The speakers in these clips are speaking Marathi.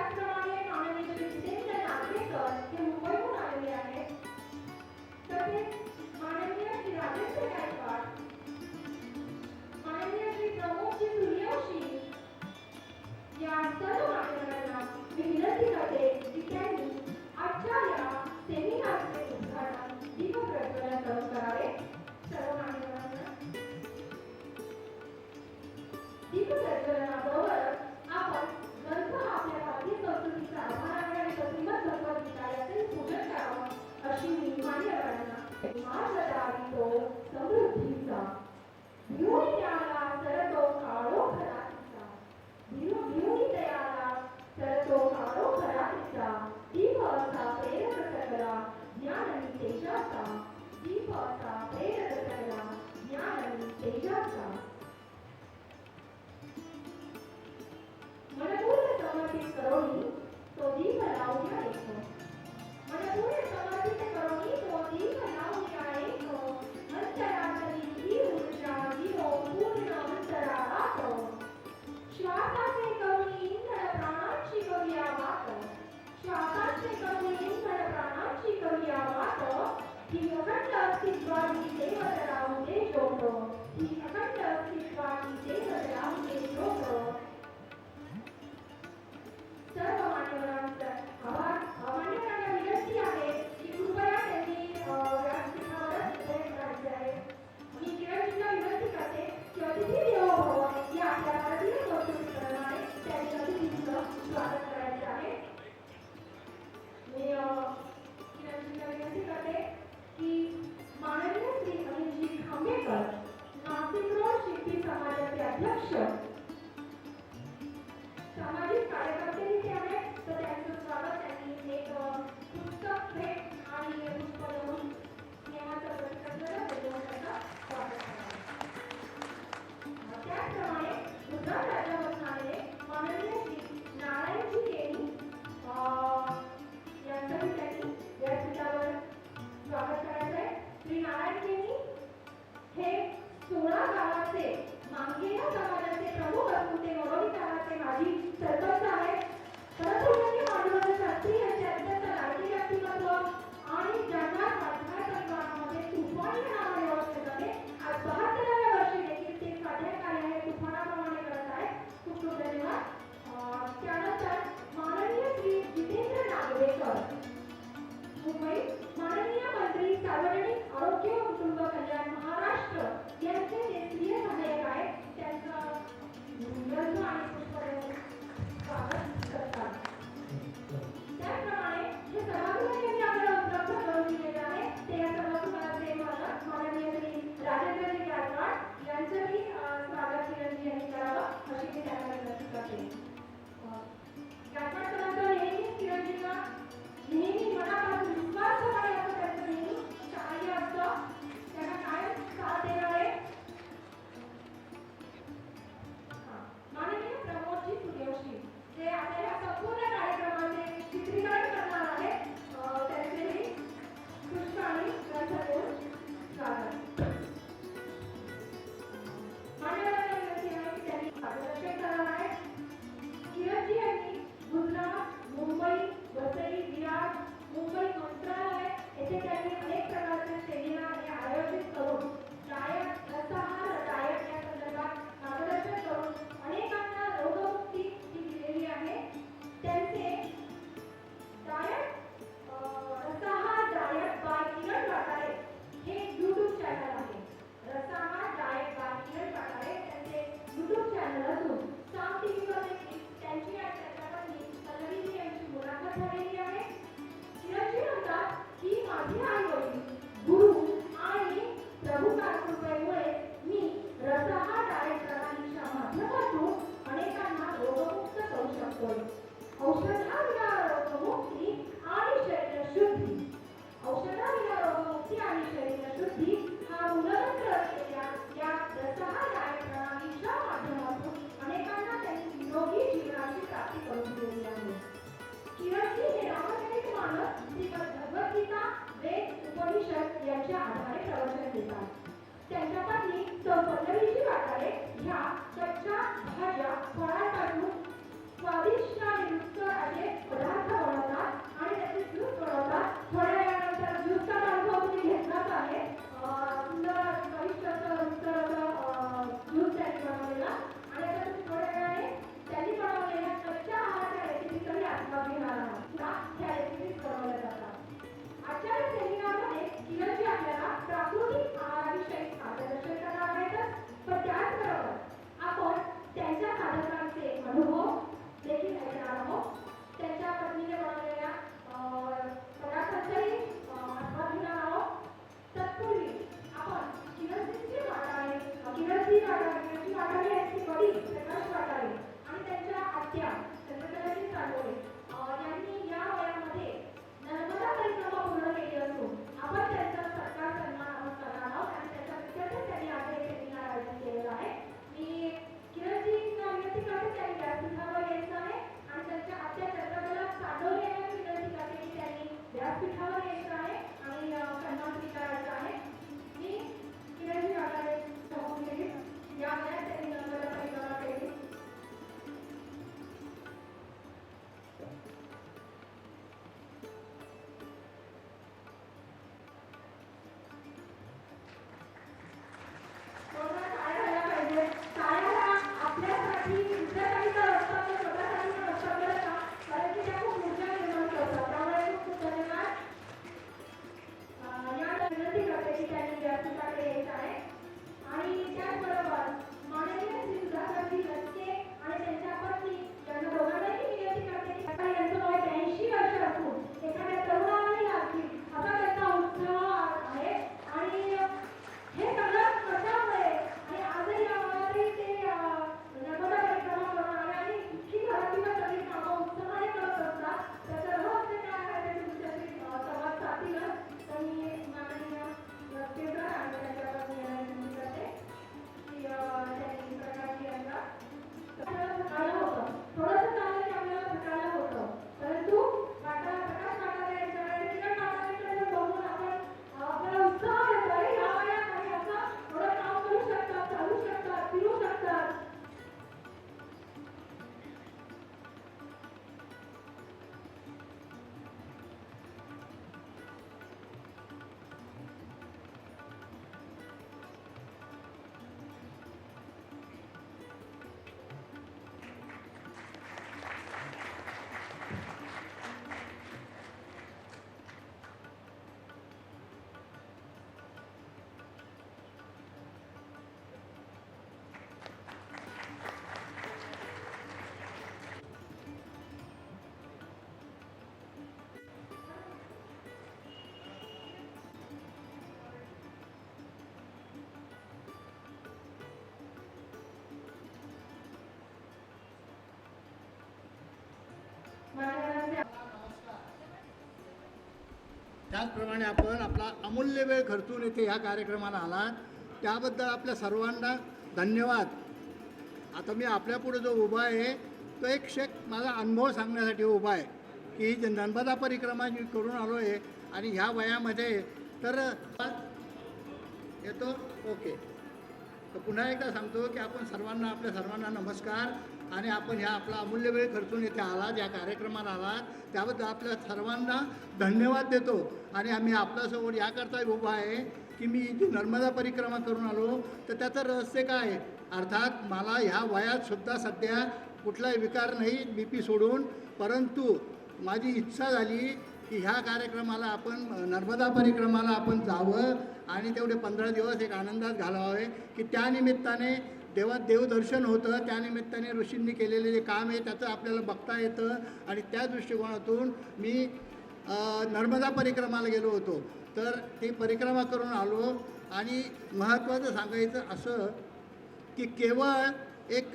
त्याचप्रमाणे माननीय श्री जितेंद्र नागवेकर हे मुंबईहून आलेले आहेत. तसेच माननीय श्री राजेंद्र गायकवाड, माननीय श्री प्रमोदजी सूर्यवंशी या सर्व मान्यवरांना मी विनंती करते की त्यांनी आजच्या या सेमिनारचे उद्घाटन दीपप्रज्वलन करून करावे. सर्व मान्यवरांना दीपप्रज्वलनाबरोबरच आपण ग्रंथ हा आपल्या भारतीय संस्कृतीचा आधार आणि श्रीमद भगवद्गीता याचे पूजन करावं अशी मी मान्यवरांना माझ दावितो समृद्धीचा भिवून त्याला सरतो काळो खरातीचा भिवून त्याला सरतो काळो खरातीचा दीप असा प्रेरक सकला ज्ञान आणि तेजाचा दीप असा प्रेरक सकला ज्ञान आणि तेजाचा मनपूर्ण समर्पित करोनी तो दीप लावूया एक मनपूर्ण समर्पित करोनी तो दीप लावूया एक अंतरातली ही ऊर्जा दिवो पूर्ण अंतराळात श्वासाचे करुणी इंधन प्राणांची करूया वाट श्वासाचे करुणी इंधन प्राणांची करूया वाट ही अखंड अस्तित्वाची देवत राहू दे ज्योत ही अखंड अस्तित्वाची देवत राहू दे ज्योत. सर्व मान्यवरांचा मान्यवरांना विनंती आहे की कृपया त्यांनी व्यासपीठावर उपस्थित राहायचे आहे. मी किरणजींना विनंती करते की अतिथी देवो भव या आपल्या भारतीय संस्कृतीप्रमाणे त्यांनी अतिथींचं स्वागत करायचे आहे. मी किरणजींना विनंती करते की माननीय श्री अनिलजी खांबेकर नाशिक रोड शिल्पी समाजाचे अध्यक्ष सामाजिक कार्यकर्ते इथे आहेत तर त्यांचं स्वागत त्यांनी एक पुस्तक भेट आणि पुष्प देऊन स्नेहाचं प्रतिक्रिया देऊन त्यांचं स्वागत करावं. त्याचप्रमाणे गुजरात राज्यामधून आलेले माननीय श्री नारायणजी केनी यांचंही त्यांनी व्यासपीठावर स्वागत करायचं आहे. श्री नारायण केनी हे 16 गावाचे मांगेया समाजाचे प्रमुख असून ते वरोली गावाचे माजी सरपंच आहेत. परंतु त्यांनी मानवता शास्त्री यांचे अत्यंत लाडके व्यक्तिमत्व आणि ज्यांना साधना तत्वामध्ये तुफान या नावाने ओळखले जाते. आज 72व्या वर्षी देखील ते साध्य कार्य हे तुफानाप्रमाणे करत आहेत. खूप खूप धन्यवाद. त्यानंतर माननीय श्री जितेंद्र नागवेकर मुंबई माननीय मंत्री सार्वजनिक आरोग्य व कुटुंब कल्याण महाराष्ट्र यांचे ते प्रिय सहाय्यक आहेत. त्यांचं ग्रंथ आणि पुष्प देऊन स्वागत करतात. त्याचप्रमाणे जे सभागृहाने आपल्याला उपलब्ध करून दिलेले आहे ते या सभागृहाचे मालक माननीय श्री राजेंद्रजी गायकवाड यांचंही स्वागत किरणजी यांनी करावं अशी मी त्यांना विनंती करते. गायकवाड सरांचं नेहमीच किरणजींना नेहमी मनापासून विश्वासपणे असं त्यांचं नेहमी सहाय्य असतं. त्यांना कायम साथ देणारे माननीय प्रमोदजी सूर्यवंशी जे आपल्या या संपूर्ण कार्यक्रमाचे चित्रीकरण करणार आहेत त्यांचेही पुष्प आणि ग्रंथ देऊन स्वागत. मान्यवरांना विनंती आहे की त्यांनी मार्गदर्शन करणार आहेत. किरणजी यांनी गुजरात, मुंबई, वसई, विराट, मुंबई मंत्रालय येथे त्यांनी अनेक प्रकारचे सेमिनार हे आयोजित करून डायट रसाहार डायट या संदर्भात मार्गदर्शन करून अनेकांना रोगमुक्ती ही दिलेली आहे. त्यांचे डायट रसाहार डायट बाय किरण वाटारे हे YouTube चॅनल आहे. रसाहार डायट बाय किरण वाटारे त्यांचे YouTube चॅनल असून साम टीव्हीवर देखील त्यांची आणि त्यांच्या पत्नी पल्लवीजी यांची मुलाखत झालेली आहे. किरणजी म्हणतात की माझे आई वडील गुरु आणि प्रभूकार कृपेमुळे मी रसाहार डायट प्रणालीच्या माध्यमातून अनेकांना रोगमुक्त करू शकतो. औषधाविना रोगमुक्ती आणि शरीर शुद्धी औषधाविना रोगमुक्ती आणि शरीर शुद्धी हा मूलमंत्र असलेल्या या रसाहार डायट प्रणालीच्या माध्यमातून अनेकांना त्यांनी निरोगी जीवनाची प्राप्ती करून दिलेली आहे. किरणजी हे रामचरित मानस श्रीमद भगवद्गीता वेद उपनिषद यांच्या आधारे प्रवचन देतात. त्यांच्या पत्नी सौ पल्लवीजी वाटारे ह्या कच्च्या भाज्या फळांपासून स्वादिष्ट आणि रुचकर असे त्याचप्रमाणे आपण आपला अमूल्य वेळ खर्चून इथे ह्या कार्यक्रमाला आलात त्याबद्दल आपल्या सर्वांना धन्यवाद. आता मी आपल्यापुढे जो उभा आहे तो एक माझा अनुभव सांगण्यासाठी उभा आहे की ही नर्मदा परिक्रमा मी करून आलो आहे आणि ह्या वयामध्ये तर येतो ओके. तर पुन्हा एकदा सांगतो की आपण सर्वांना आपल्या सर्वांना नमस्कार आणि आपण ह्या आपला अमूल्य वेळ खर्चून इथे आलात या कार्यक्रमाला आलात त्याबद्दल आपल्या सर्वांना धन्यवाद देतो. आणि आम्ही आपल्यासमोर याकरता उभा आहे की मी जी नर्मदा परिक्रमा करून आलो तर त्याचं रहस्य काय आहे. अर्थात मला ह्या वयातसुद्धा सध्या कुठलाही विकार नाही BP सोडून, परंतु माझी इच्छा झाली की ह्या कार्यक्रमाला आपण नर्मदा परिक्रमाला आपण जावं आणि तेवढे 15 दिवस एक आनंदात घालवावे की त्यानिमित्ताने देवदर्शन होतं, त्यानिमित्ताने ऋषींनी केलेले जे काम आहे त्याचं आपल्याला बघता येतं. आणि त्या दृष्टिकोनातून मी नर्मदा परिक्रमाला गेलो होतो. तर ती परिक्रमा करून आलो आणि महत्त्वाचं सांगायचं असं की केवळ एक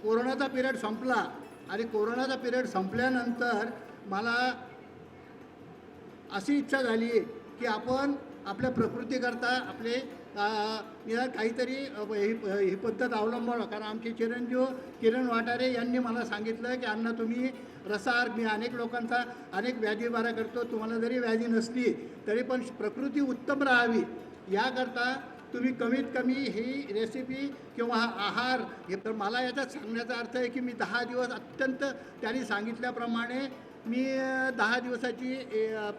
कोरोनाचा पिरियड संपला आणि कोरोनाचा पिरियड संपल्यानंतर मला अशी इच्छा झाली की आपण आपल्या प्रकृतीकरता आपले काहीतरी ही पद्धत अवलंबावं. कारण आमचे चिरंजीव किरण वाटारे यांनी मला सांगितलं की अण्णा तुम्ही रसाहार, मी अनेक लोकांचा अनेक व्याधी बरा करतो, तुम्हाला जरी व्याधी नसली तरी पण प्रकृती उत्तम राहावी याकरता तुम्ही कमीत कमी ही रेसिपी किंवा हा आहार हे. तर मला याच्यात सांगण्याचा अर्थ आहे की मी 10 दिवस अत्यंत त्यांनी सांगितल्याप्रमाणे मी 10 दिवसाची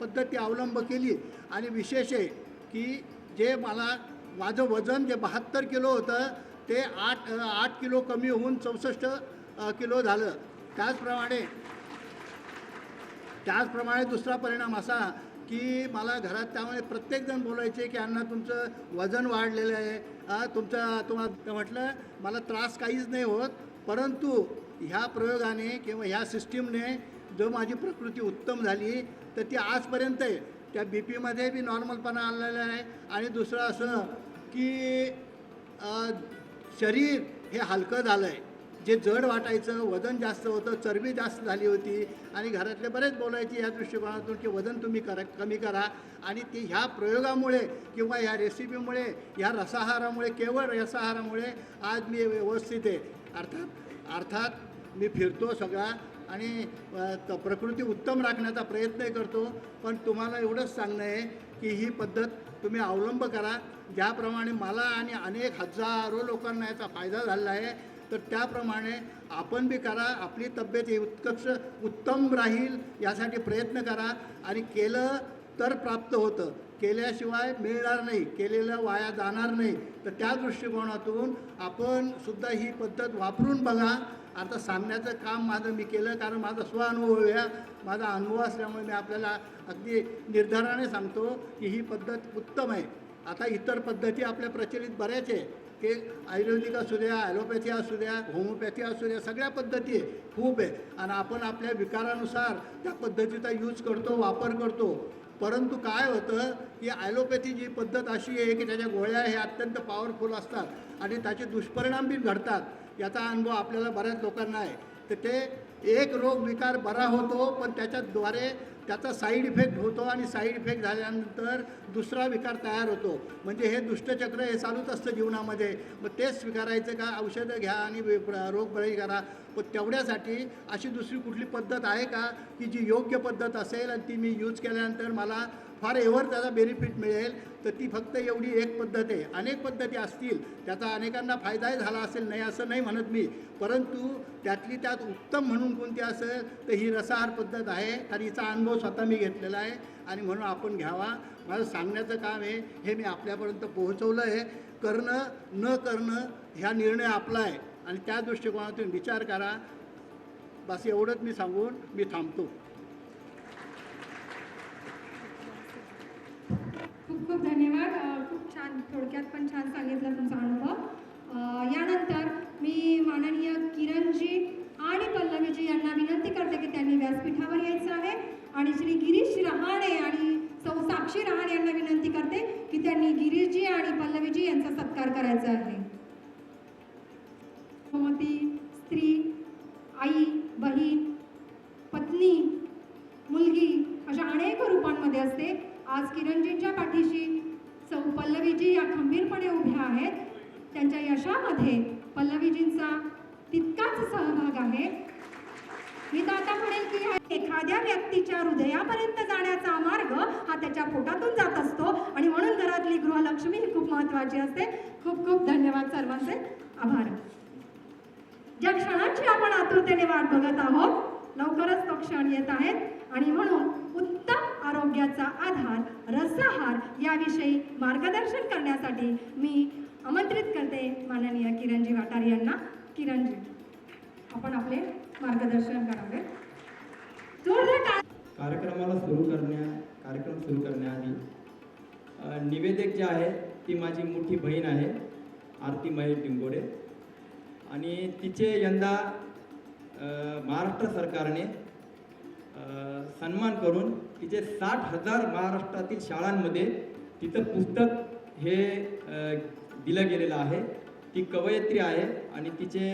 पद्धती अवलंब केली. आणि विशेष आहे की जे मला माझं वजन जे 72 किलो होतं ते 8 किलो कमी होऊन 64 किलो झालं. त्याचप्रमाणे दुसरा परिणाम असा की मला घरात त्यामुळे प्रत्येकजण बोलायचे की अण्णा तुमचं वजन वाढलेलं आहे, तुम्हाला म्हटलं मला त्रास काहीच नाही होत, परंतु ह्या प्रयोगाने किंवा ह्या सिस्टीमने जो माझी प्रकृती उत्तम झाली तर ती आजपर्यंत आहे. त्या BPमध्ये बी नॉर्मलपणा आलेला आहे. आणि दुसरं असं की शरीर हे हलकं झालं आहे. जे जड वाटायचं, वजन जास्त होतं, चरबी जास्त झाली होती आणि घरातले बरेच बोलायचे या दृष्टिकोनातून की वजन तुम्ही कमी करा. आणि ती ह्या प्रयोगामुळे किंवा ह्या रेसिपीमुळे, ह्या रसाहारामुळे, केवळ रसाहारामुळे आज मी व्यवस्थित आहे. अर्थात मी फिरतो सगळा आणि प्रकृती उत्तम राखण्याचा प्रयत्न करतो. पण तुम्हाला एवढंच सांगणं आहे की ही पद्धत तुम्ही अवलंब करा. ज्याप्रमाणे मला आणि अनेक हजारो लोकांना याचा फायदा झाला आहे तर त्याप्रमाणे आपण बी करा. आपली तब्येत ही उत्तम राहील यासाठी प्रयत्न करा. आणि केलं तर प्राप्त होतं, केल्याशिवाय मिळणार नाही, केलेलं वाया जाणार नाही. तर त्या दृष्टिकोनातून आपण सुद्धा ही पद्धत वापरून बघा. आता सांगण्याचं काम माझं मी केलं कारण माझा स्वानुभव आहे. माझा अनुभव असल्यामुळे मी आपल्याला अगदी निर्धाराने सांगतो की ही पद्धत उत्तम आहे. आता इतर पद्धती आपल्या प्रचलित बऱ्याच आहे की आयुर्वेदिक असू द्या, ॲलोपॅथी असू द्या, होमिओपॅथी असू द्या, सगळ्या पद्धती आहे, खूप आहे. आणि आपण आपल्या विकारानुसार त्या पद्धतीचा यूज करतो, वापर करतो. परंतु काय होतं की ॲलोपॅथी जी पद्धत अशी आहे की त्याच्या गोळ्या हे अत्यंत पॉवरफुल असतात आणि त्याचे दुष्परिणाम बी घडतात. याचा अनुभव आपल्याला बऱ्याच लोकांना आहे. तर ते एक रोग विकार बरा होतो पण त्याच्याद्वारे त्याचा साईड इफेक्ट होतो आणि साईड इफेक्ट झाल्यानंतर दुसरा विकार तयार होतो. म्हणजे हे दुष्टचक्र हे चालूच असतं जीवनामध्ये. मग तेच स्वीकारायचं का, औषधं घ्या आणि रोग बळी करा. पण तेवढ्यासाठी अशी दुसरी कुठली पद्धत आहे का की जी योग्य पद्धत असेल आणि ती मी यूज केल्यानंतर मला फार एव्हर त्याचा बेनिफिट मिळेल. तर ती फक्त एवढी एक पद्धत आहे. अनेक पद्धती असतील, त्याचा अनेकांना फायदाही झाला असेल, नाही असं नाही म्हणत मी, परंतु त्यातली त्यात उत्तम म्हणून कोणती असेल तर ही रसाहार पद्धत आहे. आणि हिचा अनुभव स्वतः मी घेतलेला आहे आणि म्हणून आपण घ्यावा. माझं सांगण्याचं काम आहे हे मी आपल्यापर्यंत पोहोचवलं आहे. करणं न करणं ह्या निर्णय आपला आहे आणि त्या दृष्टिकोनातून विचार करा. बस एवढंच मी सांगून मी थांबतो. खूप खूप धन्यवाद. खूप छान, थोडक्यात पण छान सांगितलं तुमचा अनुभव. यानंतर मी माननीय किरणजी आणि पल्लवीजी यांना विनंती करते की त्यांनी व्यासपीठावर यायचं आहे आणि श्री गिरीश रहाणे आणि सौ साक्षी रहाणे यांना विनंती करते की त्यांनी गिरीशजी आणि पल्लवीजी यांचा सत्कार करायचा आहे. स्त्री, आई, बहीण, पत्नी, मुलगी अशा अनेक रूपांमध्ये असते. एखाद्या व्यक्तीच्या हृदयापर्यंत जाण्याचा मार्ग हा त्याच्या पोटातून जात असतो आणि म्हणून घरातली गृहलक्ष्मी ही खूप महत्त्वाची असते. खूप खूप धन्यवाद सर्वांचे. आभार. ज्या क्षणांची आपण आतुरतेने वाट बघत आहोत लवकरच तो क्षण येत आहेत आणि म्हणून उत्तम आरोग्याचा आधार रसाहार याविषयी मार्गदर्शन करण्यासाठी मी आमंत्रित करते माननीय किरणजी वाटारी यांना. किरणजी, आपण आपले मार्गदर्शन करावे. जोरदार कार्यक्रम सुरू करण्याआधी निवेदक जे आहे ती माझी मोठी बहीण आहे आरती महेश डिंगोडे आणि तिचे यंदा महाराष्ट्र सरकारने सन्मान करून तिचे 60,000 महाराष्ट्रातील शाळांमध्ये तिचं पुस्तक हे दिलं गेलेलं आहे. ती कवयित्री आहे आणि तिचे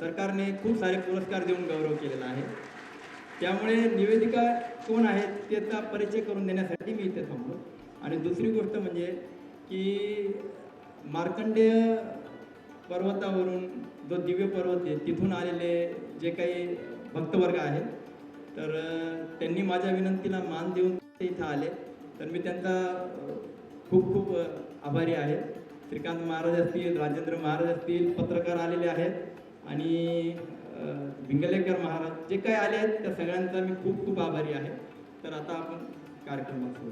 सरकारने खूप सारे पुरस्कार देऊन गौरव केलेला आहे. त्यामुळे निवेदिका कोण आहेत त्याचा परिचय करून देण्यासाठी मी इथे थांबलो. आणि दुसरी गोष्ट म्हणजे की मार्कंडेय पर्वतावरून जो दिव्य पर्वत आहे तिथून आलेले जे काही भक्तवर्ग आहेत तर त्यांनी माझ्या विनंतीला मान देऊन इथं आले तर मी त्यांचा खूप खूप आभारी आहे. श्रीकांत महाराज असतील, राजेंद्र महाराज असतील, पत्रकार आलेले आहेत आणि भिंगलेकर महाराज जे काही आले आहेत त्या सगळ्यांचा मी खूप खूप आभारी आहे. तर आता आपण कार्यक्रमात सुरू